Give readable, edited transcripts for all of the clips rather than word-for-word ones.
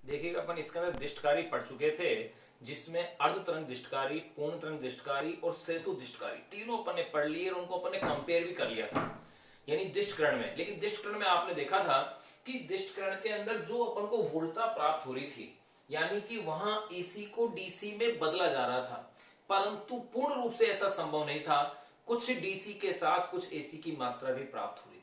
देखिएगा अपन इसके अंदर दिष्टकारी पढ़ चुके थे, जिसमें अर्ध तरंग दिष्टकारी, पूर्ण तरंग दिष्टकारी और सेतु दिष्टकारी तीनों अपन ने पढ़ लिए और उनको अपन ने कंपेयर भी कर लिया था, यानी दिष्टकरण में। लेकिन दिष्टकरण में आपने देखा था कि दिष्टकरण के अंदर जो अपन को वोल्टता प्राप्त हो रही थी, यानी कि वहां एसी को डीसी में बदला जा रहा था, परंतु पूर्ण रूप से ऐसा संभव नहीं था। कुछ डीसी के साथ कुछ एसी की मात्रा भी प्राप्त हो रही थी।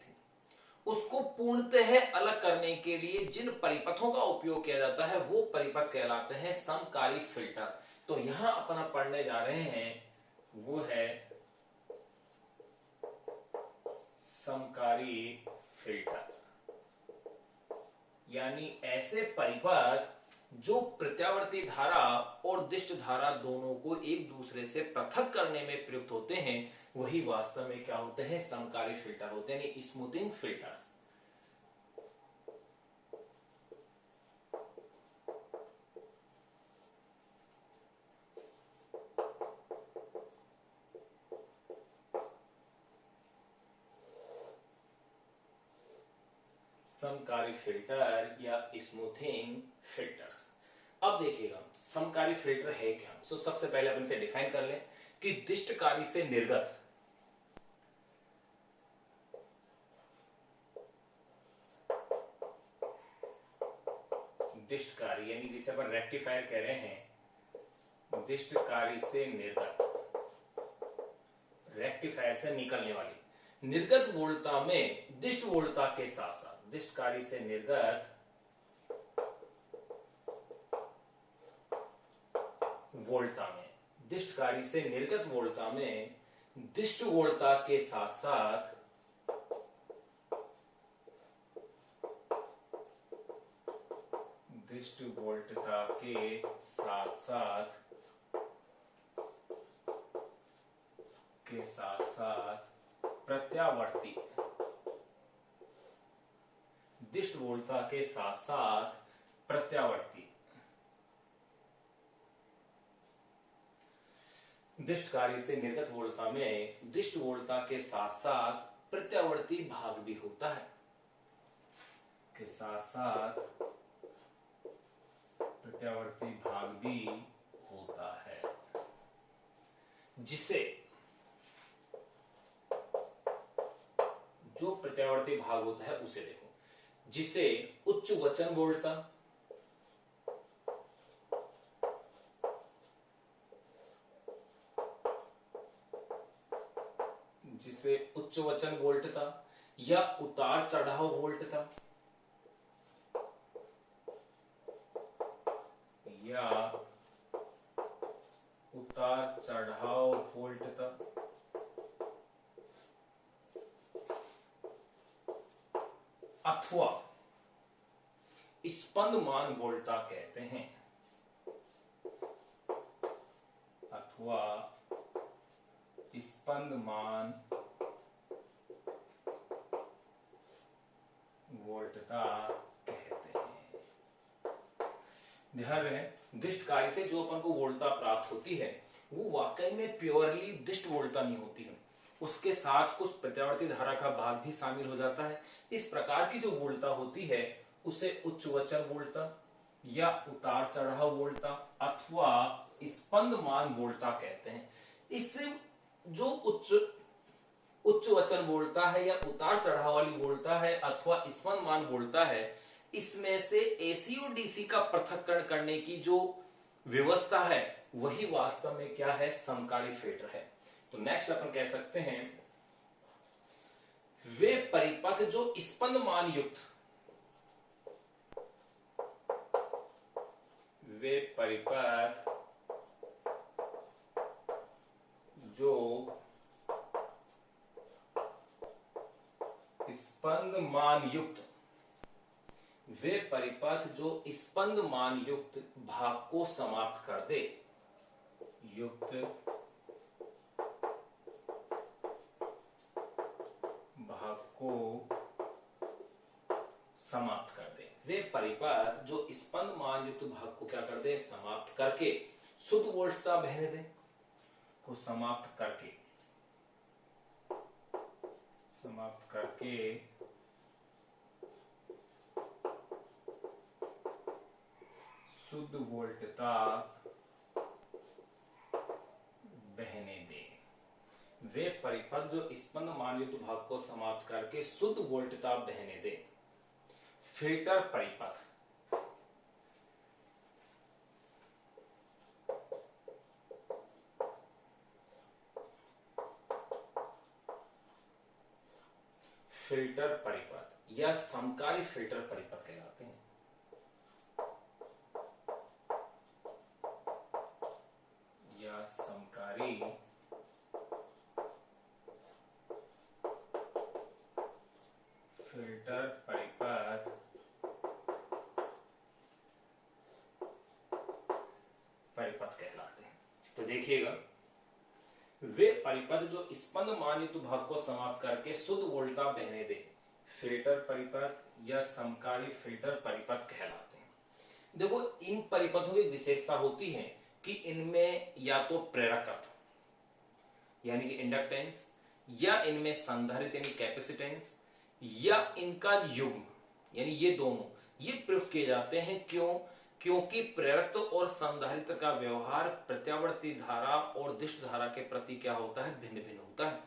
उसको पूर्णतः अलग करने के लिए जिन परिपथों का उपयोग किया जाता है वो परिपथ कहलाते हैं समकारी फिल्टर। तो यहां अपन पढ़ने जा रहे हैं वो है समकारी फिल्टर, यानी ऐसे परिपथ जो प्रत्यावर्ती धारा और दिष्ट धारा दोनों को एक दूसरे से पृथक करने में प्रयुक्त होते हैं, वही वास्तव में क्या होते हैं, समकारी फिल्टर होते हैं, यानी स्मूथिंग फिल्टर्स। समकारी फिल्टर या स्मूथिंग फिल्टर्स। अब देखिएगा समकारी फिल्टर है क्या। तो सबसे पहले अपन इसे डिफाइन कर लें कि दिष्टकारी से निर्गत दिष्टकारी, यानी जिसे अपन रेक्टिफायर कह रहे हैं, दिष्टकारी से निर्गत, रेक्टिफायर से निकलने वाली निर्गत वोल्टता में दिष्ट वोल्टता के साथ साथ, दिष्टकारी से निर्गत वोल्टता में, दिष्टकारी से निर्गत वोल्टता में दिष्ट वोल्टता के साथ साथ दिष्ट वोल्टता के साथ साथ प्रत्यावर्ती, दिष्ट वोल्टता के साथ साथ प्रत्यावर्ती, दिष्टकारी से निर्गत वोल्टता में दिष्ट वोल्टता के साथ साथ प्रत्यावर्ती भाग भी होता है, के साथ साथ प्रत्यावर्ती भाग भी होता है, जिसे जो प्रत्यावर्ती भाग होता है उसे देखो, जिसे उच्च वचन वोल्टता, जिसे उच्च वचन वोल्टता या उतार चढ़ाव वोल्टता या उतार चढ़ाव वोल्टता अथवा स्पंदमान वोल्टता कहते हैं, अथवा स्पंदमान वोल्टता कहते हैं। ध्यान रहे, दिष्टकारी से जो अपन को वोल्टता प्राप्त होती है वो वाकई में प्योरली दिष्ट वोल्टता नहीं होती है, उसके साथ कुछ प्रत्यावर्ती धारा का भाग भी शामिल हो जाता है। इस प्रकार की जो वोल्टता होती है उसे उच्च वचन वोल्टता या उतार चढ़ाव वोल्टता अथवा स्पंदमान वोल्टता कहते हैं। इससे जो उच्च वचन वोल्टता है या उतार चढ़ाव वाली वोल्टता है अथवा स्पंदमान वोल्टता है, इसमें से एसी और डीसी का पृथक्करण करने की जो व्यवस्था है वही वास्तव में क्या है, समकारी फिल्टर है। तो नेक्स्ट अपन कह सकते हैं वे परिपथ जो स्पंदमान युक्त, वे परिपथ जो स्पंदमान युक्त, वे परिपथ जो स्पंदमान युक्त भाग को समाप्त कर दे, युक्त भाग को समाप्त कर दे, वे परिपथ जो स्पंदमान युक्त भाग को क्या कर दे, समाप्त करके शुद्ध वोल्टता बहने दे, को समाप्त करके शुद्ध वोल्टता बहने दे। वे परिपथ जो स्पंद मान युक्त भाग को समाप्त करके शुद्ध वोल्टता बहने दे। फिल्टर परिपथ, फिल्टर परिपथ या समकारी फिल्टर परिपथ कहलाते हैं। या समकारी फिल्टर परिपथ कहलाते हैं। तो देखिएगा, वे परिपथ जो स्पंद मान युक्त भाग को समाप्त करके शुद्ध वोल्टता बहने दे, फिल्टर परिपथ या समकारी फिल्टर परिपथ कहलाते हैं। देखो, इन परिपथों की विशेषता होती है कि इनमें या तो प्रेरकत्व यानी कि इंडक्टेंस, या इनमें संधारित्र यानी कैपेसिटेंस, या इनका युग्म यानी ये दोनों ये प्रयुक्त किए जाते हैं। क्योंकि प्रेरकत्व और संधारित्र का व्यवहार प्रत्यावर्ती धारा और दिष्ट धारा के प्रति क्या होता है, भिन्न भिन्न होता है।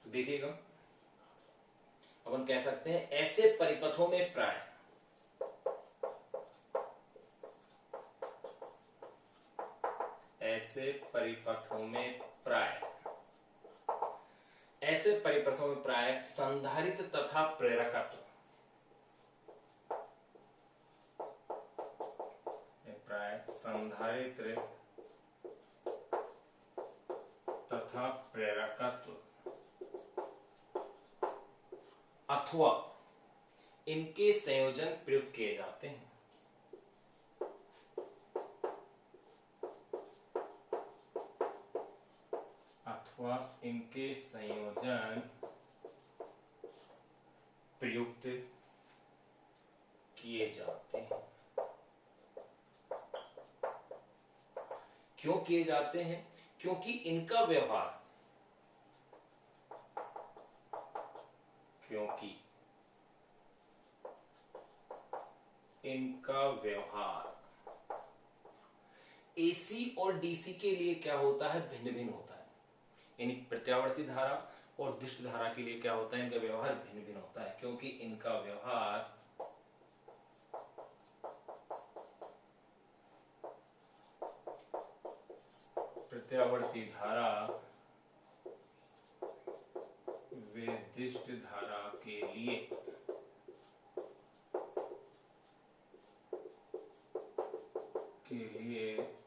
तो देखिएगा, अपन कह सकते हैं ऐसे परिपथों में प्राय ऐसे परिपथों में प्राय संधारित्र तथा प्रेरकत्व संधारित्र तथा प्रेरकत्व अथवा इनके संयोजन प्रयुक्त किए जाते हैं। इनके संयोजन प्रयुक्त किए जाते हैं। क्यों किए जाते हैं? क्योंकि इनका व्यवहार एसी और डीसी के लिए क्या होता है, भिन्न भिन्न होता है। यानी प्रत्यावर्ती धारा और दिष्ट धारा के लिए क्या होता है, इनका व्यवहार भिन्न भिन्न होता है। क्योंकि इनका व्यवहार प्रत्यावर्ती धारा व दिष्ट धारा के लिए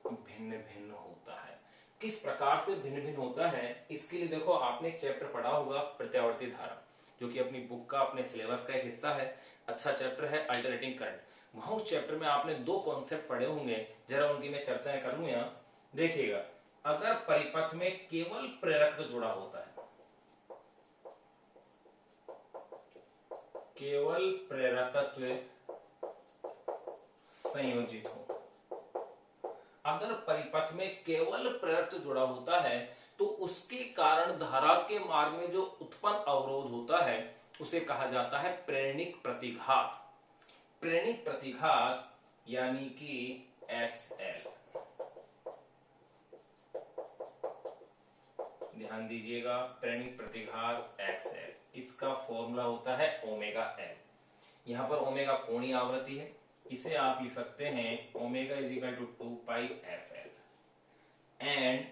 भिन्न भिन्न होता है। किस प्रकार से भिन्न भिन्न होता है, इसके लिए देखो, आपने एक चैप्टर पढ़ा होगा प्रत्यावर्ती धारा, जो कि अपनी बुक का, अपने सिलेबस का एक हिस्सा है। अच्छा चैप्टर है, अल्टरनेटिंग करंट। वहां उस चैप्टर में आपने दो कॉन्सेप्ट पढ़े होंगे, जरा उनकी मैं चर्चाएं करूं यहाँ। देखिएगा, अगर परिपथ में केवल प्रेरकत्व जुड़ा होता है, केवल प्रेरकत्व संयोजित हो, अगर परिपथ में केवल प्रेरकत्व जुड़ा होता है तो उसके कारण धारा के मार्ग में जो उत्पन्न अवरोध होता है उसे कहा जाता है प्रेरणिक प्रतिघात। प्रेरणिक प्रतिघात यानी कि XL। ध्यान दीजिएगा, प्रेरणिक प्रतिघात XL, इसका फॉर्मूला होता है ओमेगा L। यहां पर ओमेगा कोणीय आवृत्ति है, इसे आप लिख सकते हैं omega is equal to 2 pi FL। And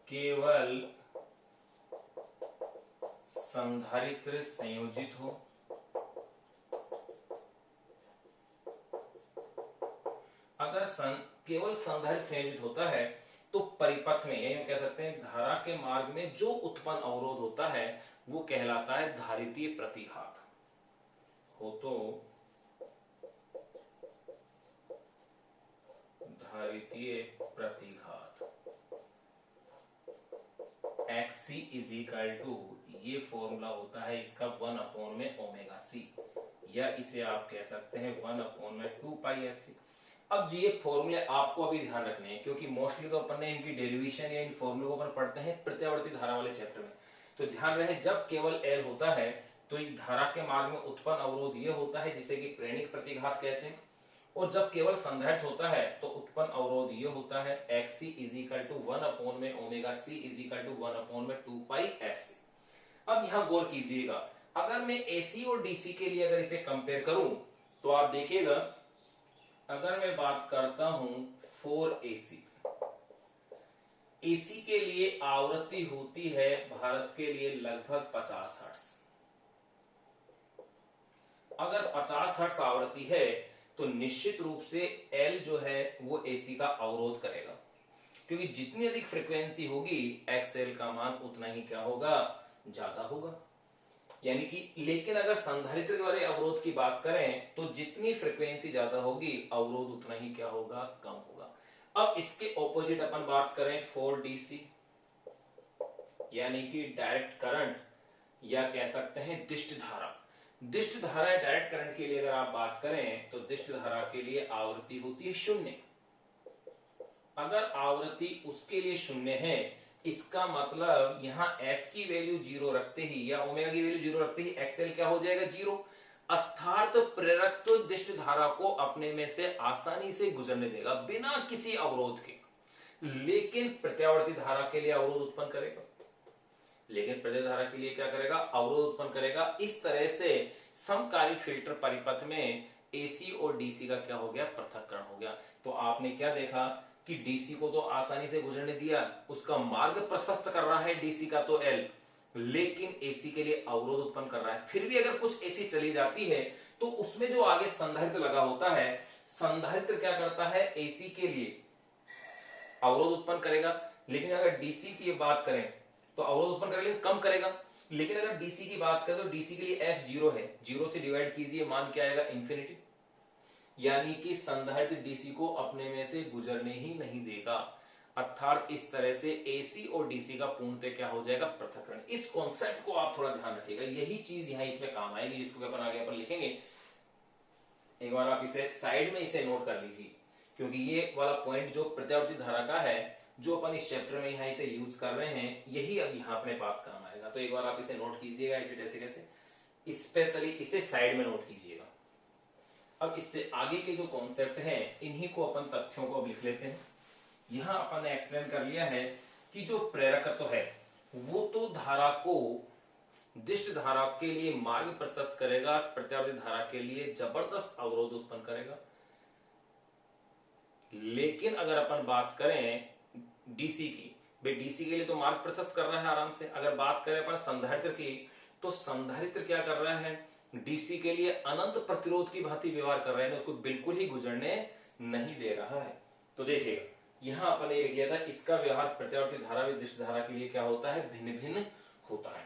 केवल संधारित्र संयोजित हो, अगर केवल संधारित्र संयोजित होता है तो परिपथ में, यही कह सकते हैं धारा के मार्ग में जो उत्पन्न अवरोध होता है वो कहलाता है धारितीय प्रतिघात। हो तो धारितीय प्रतिघात XC इज इक्वल टू, ये फॉर्मूला होता है इसका 1 अपॉन में ओमेगा C, या इसे आप कह सकते हैं 1 अपॉन में 2 पाई FC। अब जी ये फॉर्मूले आपको अभी ध्यान रखने हैं, क्योंकि मोस्टली तो अपन ने इनकी डेरिवेशन या इन फॉर्मूलों को अपन पढ़ते हैं प्रत्यावर्ती धारा वाले चैप्टर में। तो ध्यान रहे, जब केवल L होता है तो एक धारा के मार्ग में उत्पन्न अवरोध ये होता है जिसे कि प्रेरणिक प्रतिघात कहते हैं। और जब केवल संधारित्र होता है तो उत्पन्न अवरोध ये होता है XC = 1 में ओमेगा C = 1 में 2 पाई FC। अब यहां गौर कीजिएगा, अगर मैं AC और DC के लिए अगर इसे कंपेयर करूं तो आप देखिएगा, अगर मैं बात करता हूं 4AC, AC के लिए आवृत्ति होती है भारत के लिए लगभग 50 हर्ट्ज। अगर 50 हर्ट्ज आवृत्ति है तो निश्चित रूप से L जो है वो AC का अवरोध करेगा, क्योंकि जितनी अधिक फ्रीक्वेंसी होगी XL का मान उतना ही क्या होगा, ज्यादा होगा। यानी कि लेकिन अगर संधारित्र वाले अवरोध की बात करें तो जितनी फ्रीक्वेंसी ज्यादा होगी अवरोध उतना ही क्या होगा, कम होगा। अब इसके ऑपोजिट अपन बात करें 4DC, यानी कि डायरेक्ट करंट या कह सकते हैं दिष्ट धारा। दिष्ट धारा या डायरेक्ट करंट के लिए अगर आप बात करें तो दिष्ट धारा के लिए आवृत्ति होती है 0। अगर आवृत्ति उसके लिए 0 है, इसका मतलब यहां F की वैल्यू 0 रखते ही या ओमेगा की वैल्यू 0 रखते ही XL क्या हो जाएगा, 0। अर्थात प्रेरक तो दिष्ट धारा को अपने में से आसानी से गुजरने देगा बिना किसी अवरोध के, लेकिन प्रत्यावर्ती धारा के लिए अवरोध उत्पन्न करेगा। लेकिन प्रत्यय धारा के लिए क्या करेगा, अवरोध उत्पन्न करेगा। इस तरह से समकाली फिल्टर परिपथ में AC और DC का क्या हो गया, पृथक्करण हो गया। तो आपने क्या देखा कि DC को तो आसानी से गुजरने दिया, उसका मार्ग प्रशस्त कर रहा है DC का तो L, लेकिन AC के लिए अवरोध उत्पन्न कर रहा है। फिर भी अगर कुछ AC चली जाती है तो उसमें जो आगे संधारित्र लगा होता है, संधारित्र क्या करता है, AC के लिए अवरोध उत्पन्न करेगा। लेकिन अगर DC की बात करें तो अवरोध उत्पन्न करेगा लेकिन कम करेगा। लेकिन अगर DC की बात करें तो DC के लिए F 0 है, 0 से डिवाइड कीजिए, मान क्या आएगा, इंफिनिटी। यानी कि संधारित्र DC को अपने में से गुजरने ही नहीं देगा। अर्थात इस तरह से AC और DC का पूर्णतः क्या हो जाएगा, पृथक्करण। इस कॉन्सेप्ट को आप थोड़ा ध्यान रखिएगा, यही चीज यहां इसमें काम आएगी, जिसको अपन आगे अपन लिखेंगे। एक बार आप इसे साइड में इसे नोट कर लीजिए, क्योंकि ये वाला पॉइंट जो प्रत्यावर्ती धारा का है, जो अपन इस चैप्टर में यहां इसे यूज कर रहे हैं, यही अब यहां अपने पास काम आएगा। तो एक बार आप इसे नोट कीजिएगा ऐसे कैसे, स्पेशली इसे साइड में नोट कीजिएगा। अब इससे आगे के जो कॉन्सेप्ट हैं, इन्हीं को अपन तथ्यों को अब लिख लेते हैं। यहां अपन ने एक्सप्लेन कर लिया है कि जो प्रेरकत्व है वो तो धारा को दिष्ट धारा के लिए मार्ग प्रशस्त करेगा, प्रत्यावर्ती धारा के लिए जबरदस्त अवरोध उत्पन्न करेगा। लेकिन अगर अपन बात करें DC की, भाई DC के लिए तो मार्ग प्रशस्त कर रहा है आराम से। अगर बात करें अपन संधारित्र की, तो संधारित्र क्या कर रहा है, DC के लिए अनंत प्रतिरोध की भांति व्यवहार कर रहा है, उसको बिल्कुल ही गुजरने नहीं दे रहा है। तो देखिएगा, यहां अपन ने लिख लिया था, इसका व्यवहार प्रत्यावर्ती धारा व दिष्ट धारा के लिए क्या होता है, भिन्न भिन्न होता है।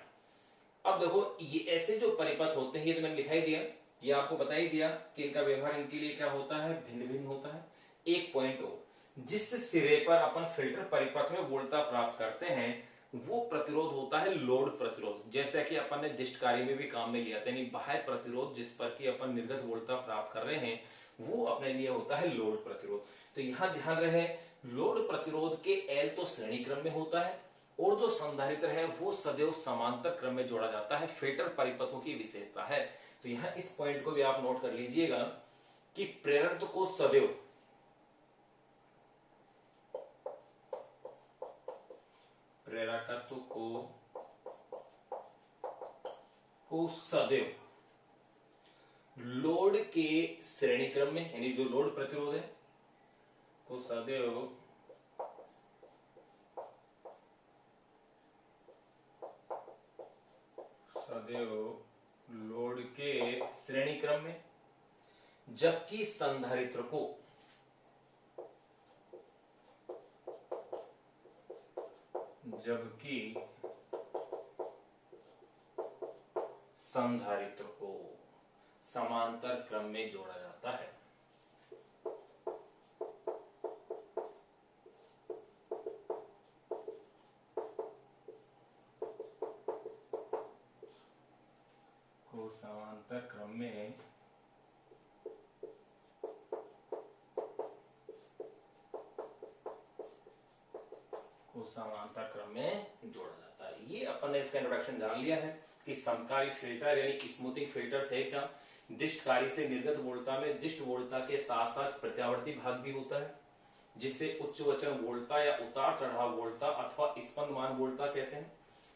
अब देखो, ये ऐसे जो परिपथ होते हैं, ये तो मैंने लिखाई दिया, ये आपको बता ही दिया कि इनका व्यवहार इनके लिए क्या होता है, भिन्न भिन्न होता है। एक पॉइंट हो, जिस सिरे पर अपन फिल्टर परिपथ में वोल्टता प्राप्त करते हैं वो प्रतिरोध होता है लोड प्रतिरोध, जैसा कि अपन ने दिष्ट कार्य में भी काम में लिया था। यानी बाह्य प्रतिरोध जिस पर कि अपन निर्गत वोल्टता प्राप्त कर रहे हैं, वो अपने लिए होता है लोड प्रतिरोध। तो यहां ध्यान रहे, लोड प्रतिरोध के L तो श्रेणी क्रम में होता है, और जो संधारित्र है वो सदैव समांतर क्रम में जोड़ा जाता है, फिल्टर परिपथों की विशेषता है। तो यहां इस पॉइंट को भी आप नोट कर लीजिएगा कि प्रेरकत्व को सदैव प्रेरकत्व को सदैव लोड के श्रेणी क्रम में, यानी जो लोड प्रतिरोध है को सदैव लोड के श्रेणी क्रम में, जबकि संधारित्र को समांतर क्रम में जोड़ा जाता है। को समांतर क्रम में जोड़ा जाता है। ये अपन ने इसका इंट्रोडक्शन जान लिया है। कि समकारी फिल्टर यानी स्मूथिंग फिल्टर्स है क्या? दिष्टकारी से निर्गत वोल्टता में दिष्ट वोल्टता के साथ साथ प्रत्यावर्ती भाग भी होता है, जिसे उच्च वचन वोल्टता या उतार चढ़ाव वोल्टता अथवा स्पंदमान वोल्टता कहते हैं।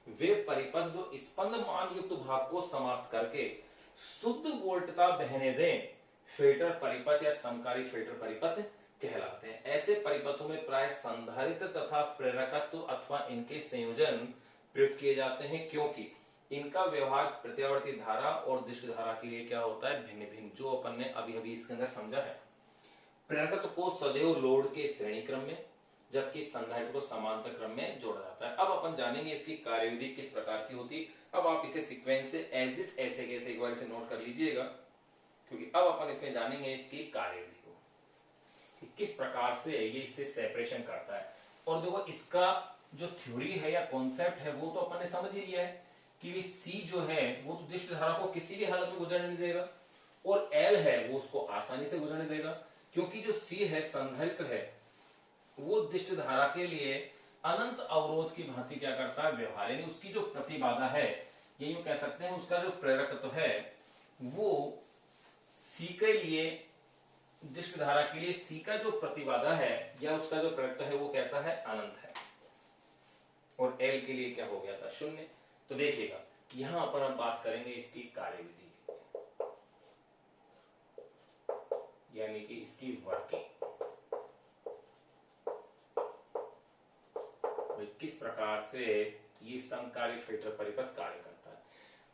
वे परिपथ जो स्पंदमान युक्त भाग को समाप्त करके शुद्ध वोल्टता बहने दें, फिल्टर परिपथ या समकारी फिल्टर परिपथ कहलाते हैं। ऐसे परिपथों में प्राय संधारित्र तथा प्रेरकत्व अथवा इनके संयोजन प्रयुक्त किए जाते हैं, क्योंकि इनका व्यवहार प्रत्यावर्ती धारा और दिष्ट धारा के लिए क्या होता है? भिन्न भिन्न, जो अपन ने अभी अभी इसके अंदर समझा है। प्रेरकत्व को सदैव लोड के श्रेणी क्रम में, जबकि संधारित्र को समांतर क्रम में जोड़ा जाता है। अब अपन जानेंगे इसकी कार्यविधि किस प्रकार की होती। अब आप इसे सीक्वेंस से एज इट ऐसे कैसे एक बार इसे नोट कर लीजिएगा, क्योंकि अब अपन इसमें जानेंगे इसकी कार्यविधि को कि किस प्रकार से ये इससे सेपरेशन करता है। और देखो इसका जो थ्योरी है या कॉन्सेप्ट है वो तो अपन ने समझ ही लिया है कि सी जो है वो तो दिष्ट धारा को किसी भी हालत में गुजरने नहीं देगा, और एल है वो उसको आसानी से गुजरने देगा, क्योंकि जो सी है संधारित्र है वो दिष्ट धारा के लिए अनंत अवरोध की भांति क्या करता है? व्यवहार, यानी उसकी जो प्रतिबाधा है, ये यूं कह सकते हैं उसका जो प्रेरकत्व है वो सी के लिए, दिष्ट धारा के लिए सी का जो प्रतिबाधा है या उसका जो प्रेरकत्व है वो कैसा है? अनंत है। और एल के लिए क्या हो गया था? शून्य। तो देखिएगा यहां पर हम बात करेंगे इसकी कार्यविधि, यानी कि इसकी वर्किंग, किस प्रकार से ये समकारी फिल्टर परिपथ कार्य करता है।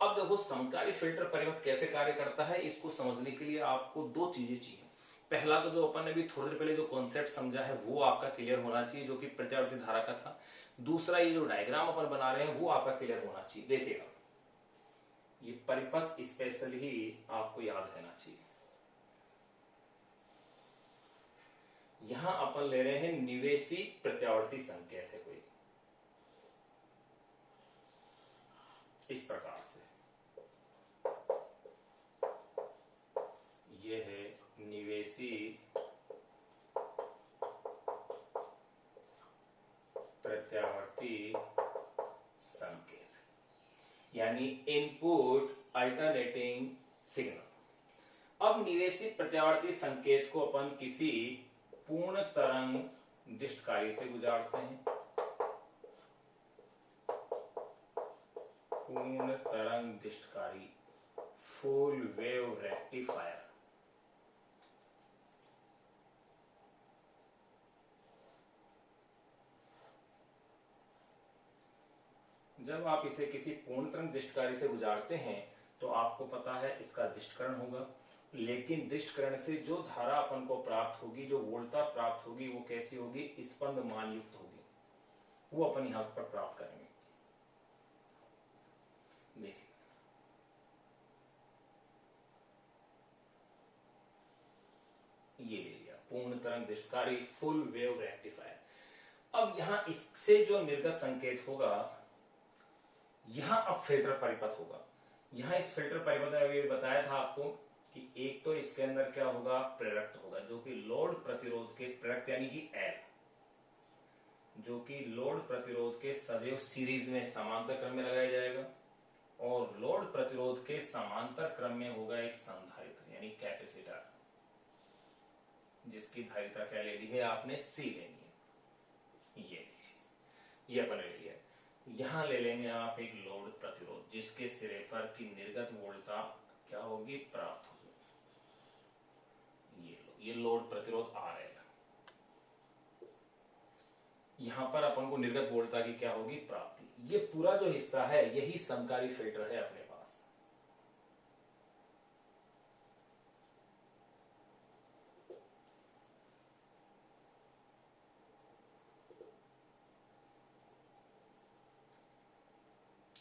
अब देखो समकारी फिल्टर परिपथ कैसे कार्य करता है, इसको समझने के लिए आपको दो चीजें चाहिए। पहला तो जो अपन ने भी थोड़ी देर पहले जो कॉन्सेप्ट समझा है वो आपका क्लियर होना चाहिए, जो कि प्रत्यावर्ती धारा का था। दूसरा ये जो डायग्राम अपन बना रहे हैं वो आपका क्लियर होना चाहिए। देखिएगा ये परिपथ स्पेशल ही आपको याद रहना चाहिए। यहां अपन ले रहे हैं निवेशी प्रत्यावर्ती संकेत है कोई इस प्रकार से, ये है निवेशी प्रत्यावर्ती संकेत, यानी इनपुट अल्टरनेटिंग सिग्नल। अब निवेशी प्रत्यावर्ती संकेत को अपन किसी पूर्ण तरंग दिष्टकारी से गुजारते हैं, पूर्ण तरंग दिष्टकारी, फुल वेव रेक्टिफायर। जब आप इसे किसी पूर्ण तरंग दिष्टकारी से गुजारते हैं तो आपको पता है इसका दिष्टकरण होगा, लेकिन दिष्टकरण से जो धारा अपन को प्राप्त होगी, जो वोल्टता प्राप्त होगी, वो कैसी होगी? स्पंदमान युक्त होगी। वो अपन यहां पर प्राप्त करेंगे। देखिए ये ले लिया पूर्ण तरंग दिष्टकारी, फुल वेव रेक्टिफायर। अब यहां इससे जो निर्गत संकेत होगा, यहां अब फिल्टर परिपथ होगा। यहां इस फिल्टर परिपथ में अभी बताया था आपको कि एक तो इसके अंदर क्या होगा? प्रेरक होगा, जो कि लोड प्रतिरोध के प्रेरक यानी कि एल, जो कि लोड प्रतिरोध के सदैव सीरीज में समांतर क्रम में लगाया जाएगा, और लोड प्रतिरोध के समांतर क्रम में होगा एक संधारित्र यानी कैपेसिटर, जिसकी धारिता क्या ले ली है आपने? सी लेनी है। ये लीजिए, ये अपन ले लिया। यहां ले लेंगे आप एक लोड प्रतिरोध, जिसके सिरे पर की निर्गत वोल्टता क्या होगी? प्राप्त होगी। ये लोड प्रतिरोध आ रहेगा। यहां पर अपन को निर्गत वोल्टता की क्या होगी? प्राप्ति। ये पूरा जो हिस्सा है यही समकारी फिल्टर है अपने पास।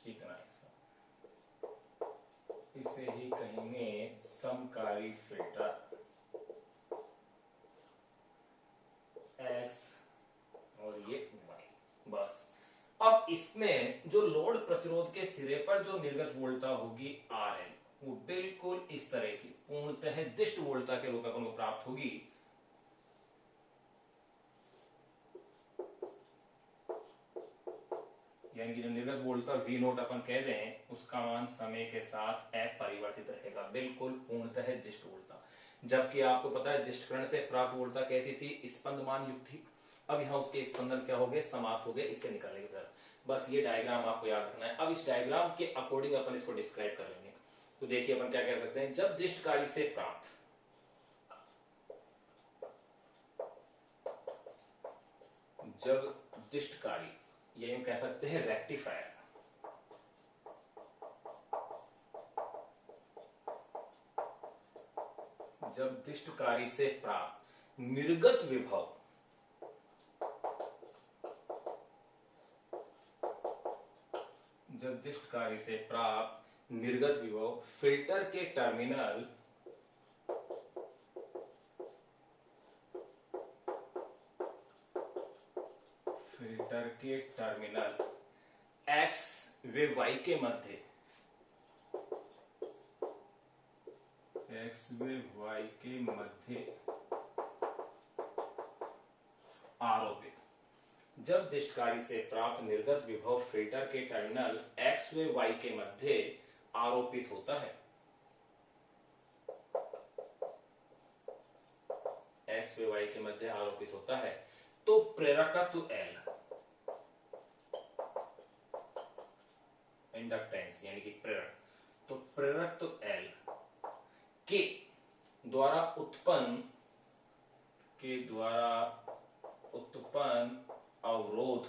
इतना हिस्सा, इसे ही कहेंगे समकारी फिल्टर। एक्स और ये y। बस अब इसमें जो लोड प्रतिरोध के सिरे पर जो निर्गत वोल्टता होगी RL, वो बिल्कुल इस तरह की पूर्णतः दिष्ट वोल्टता के रूप में अपन को प्राप्त होगी। यानी कि जो निर्गत वोल्टता वी नोट अपन कह रहे हैं उसका मान समय के साथ अपरिवर्तित रहेगा, बिल्कुल पूर्णतः दिष्ट वोल्टता। जबकि आपको पता है दिष्ट कण से प्राप्त वोल्टता कैसी थी, स्पंदमान युक्त थी। अब यहाँ उसके स्पंदन क्या हो गए, समाप्त हो गए, इससे निकलने की तरफ। बस ये डायग्राम आपको याद रखना है। अब इस डायग्राम के अकॉर्डिंग अपन इसको डिस्क्राइब कर लेंगे। तो देखिए अपन क्या कह सकते हैं, जब दिष्टकारी से प्राप्त या यूं कह सकते हैं रेक्टिफायर, जब दिष्टकारी से प्राप्त निर्गत विभव फिल्टर के टर्मिनल X व Y के मध्य आरोपित, जब दिष्टकारी से प्राप्त निर्गत विभव फिल्टर के टर्मिनल X व Y के मध्य आरोपित होता है, X व Y के मध्य आरोपित होता है, तो प्रेरकत्व L, इंडक्टेंस यानी कि प्रेरक, तो प्रेरकत्व L के द्वारा उत्पन्न अवरोध,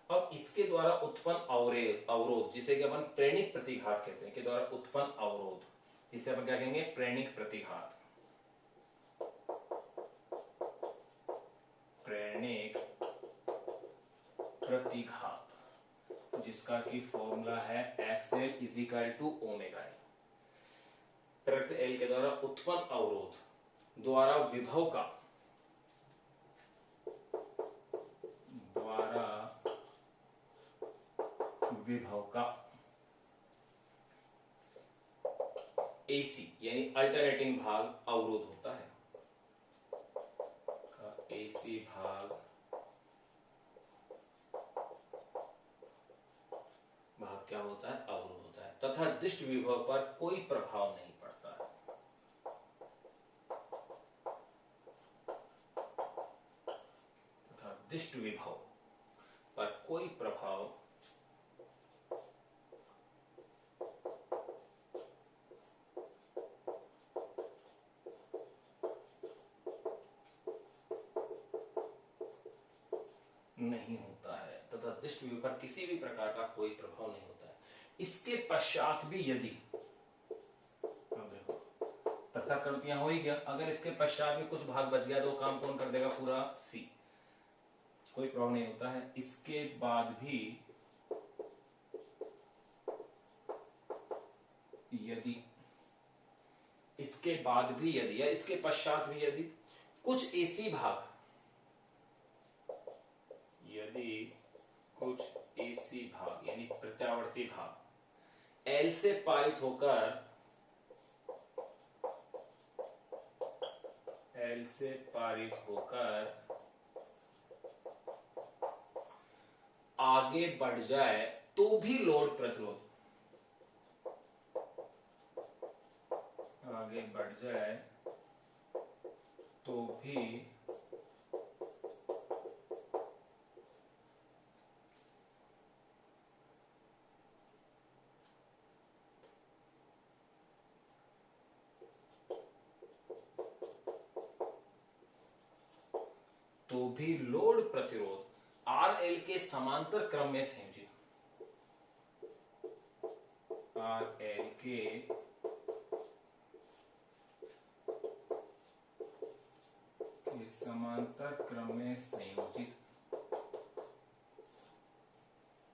अब इसके द्वारा उत्पन्न अवरोध जिसे कि अपन प्रेरणिक प्रतिघात कहते हैं, के द्वारा उत्पन्न अवरोध जिसे अपन क्या कहेंगे, प्रेरणिक प्रतिघात, जिसका की फॉर्मूला है XL is equal to omega L. प्रेरक L के द्वारा उत्पन्न अवरोध द्वारा विभव का AC यानी अल्टरनेटिंग भाग अवरोध होता है, का AC भाग क्या होता है, अवरोध होता है, तथा दिष्ट विभव पर कोई प्रभाव नहीं पड़ता है। तथा दिष्ट विभव पर कोई प्रभाव नहीं होता है, तथा दिष्ट विभव पर किसी भी प्रकार का कोई प्रभाव नहीं होता है। इसके पश्चात भी यदि पृथक यहाँ हो ही गया, अगर इसके पश्चात भी कुछ भाग बच गया तो काम कौन कर देगा, पूरा C, कोई प्रभाव नहीं होता है। इसके बाद भी यदि या इसके पश्चात भी यदि कुछ AC भाग, यानी प्रत्यावर्ती भाग L से पारित होकर आगे बढ़ जाए तो भी लोड प्रतिरोध लोड प्रतिरोध RL के समांतर क्रम में संयोजित, RL के समांतर क्रम में संयोजित,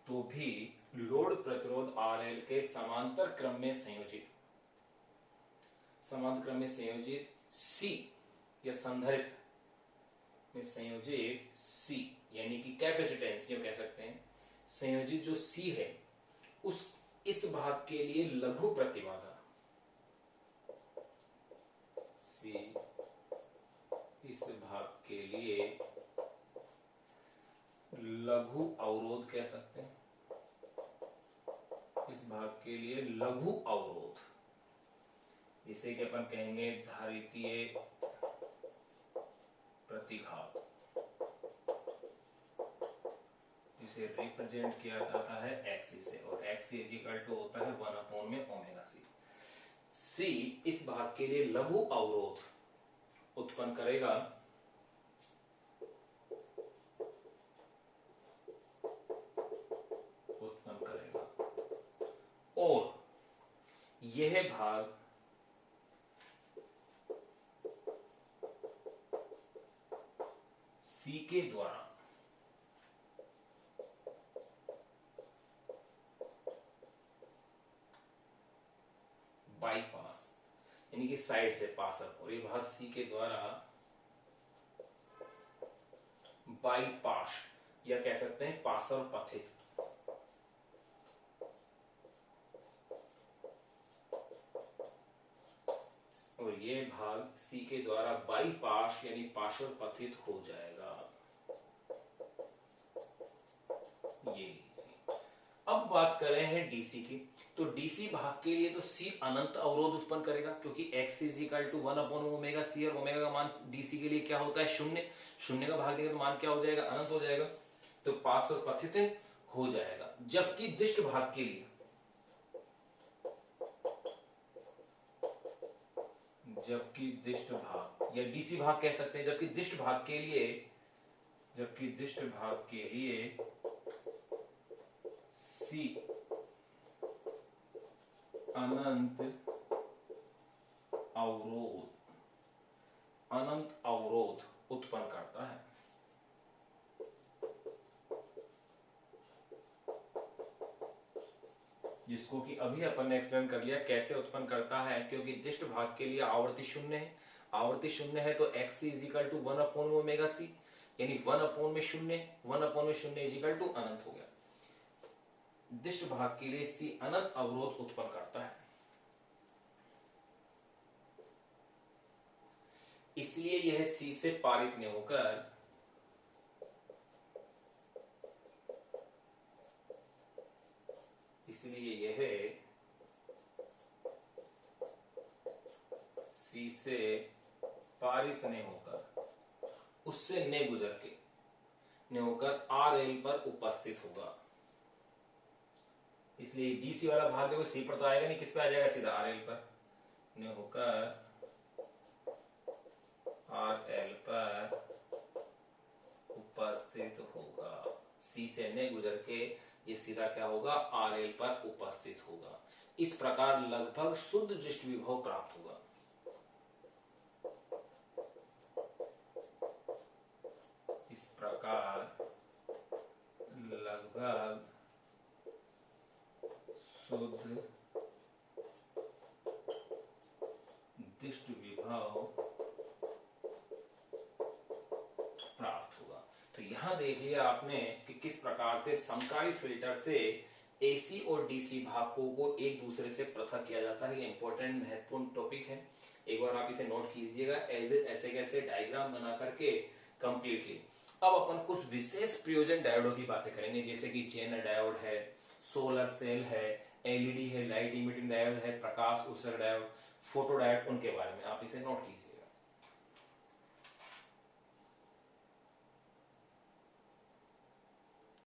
तो भी लोड प्रतिरोध RL के समांतर क्रम में संयोजित C या संधारित्र में संयोजित C यानी कि कैपेसिटेंस ये कह सकते हैं, संयोजित जो C है इस भाग के लिए लघु प्रतिबाधा C, इस भाग के लिए लघु अवरोध कह सकते हैं। इस भाग के लिए लघु अवरोध, जिसे कि अपन कहेंगे धारितीय प्रतिघात, जिसे रिप्रेजेंट किया जाता है एक्सी से, और एक्सी इज इक्वल टू होता है 1 में ओमेगा सी। सी इस भाग के लिए लघु अवरोध उत्पन्न करेगा और यह भाग सी के द्वारा बाईपास, यानी कि साइड से पासर, और ये भाग सी के द्वारा बाईपास या कह सकते हैं पासर पथित, और ये भाग सी के द्वारा बाईपास यानी पार्श्व पथित हो जाएगा। ये लीजिए। अब बात कर रहे हैं डीसी की, तो डीसी भाग के लिए तो सी अनंत अवरोध उत्पन्न करेगा, क्योंकि x इज इक्वल टू 1/ओमेगा सी, और ओमेगा का मान डीसी के लिए क्या होता है, शून्य। शून्य का भाग देगा तो मान क्या हो जाएगा, अनंत हो जाएगा, तो पार्श्व पथित हो जाएगा। जबकि दिष्ट भाग के लिए, जबकि दिष्ट भाग या डीसी भाग कह सकते हैं, जबकि दिष्ट भाग के लिए सी अनंत अवरोध उत्पन्न करता है। जिसको कि अभी अपन ने एक्सप्लेन कर लिया कैसे उत्पन्न करता है, क्योंकि दिष्ट भाग के लिए आवर्ती शून्य है। आवर्ती शून्य है तो x इज इक्वल टू 1/ओमेगा सी, यानी 1/0 इज इक्वल टू अनंत हो गया। दिष्ट भाग के लिए सी अनंत अवरोध उत्पन्न करता है, इसलिए यह सी से पारित नहीं होकर सी से पारित नहीं होकर, उससे ने गुजर के ने होकर आर एल पर उपस्थित होगा। इसलिए डीसी वाला भाग देखो सी पर तो आएगा नहीं, किस पे आ जाएगा, सीधा आर एल पर ने होकर आर एल पर उपस्थित होगा। सी से ने गुजर के ये सीधा क्या होगा, आर एल पर उपस्थित होगा। इस प्रकार लगभग शुद्ध दृष्ट विभव प्राप्त होगा। इस प्रकार लगभग शुद्ध दृष्ट विभव प्राप्त होगा। तो यहां देख लिया आपने कि किस प्रकार से समकाली फिल्टर से एसी और डीसी भागों को एक दूसरे से पृथक किया जाता है। ये इंपॉर्टेंट महत्वपूर्ण टॉपिक है, एक बार आप इसे नोट कीजिएगा ऐसे कैसे डायग्राम बना करके कंप्लीटली। अब अपन कुछ विशेष प्रयोजन डायोडों की बातें करेंगे, जैसे कि जेनर डायोड है, सोलर सेल है, एलईडी है, लाइट इमिटिंग डायोड है, प्रकाश उत्सर्जक डायोड, फोटो डायोड, उनके बारे में आप इसे नोट कीजिए।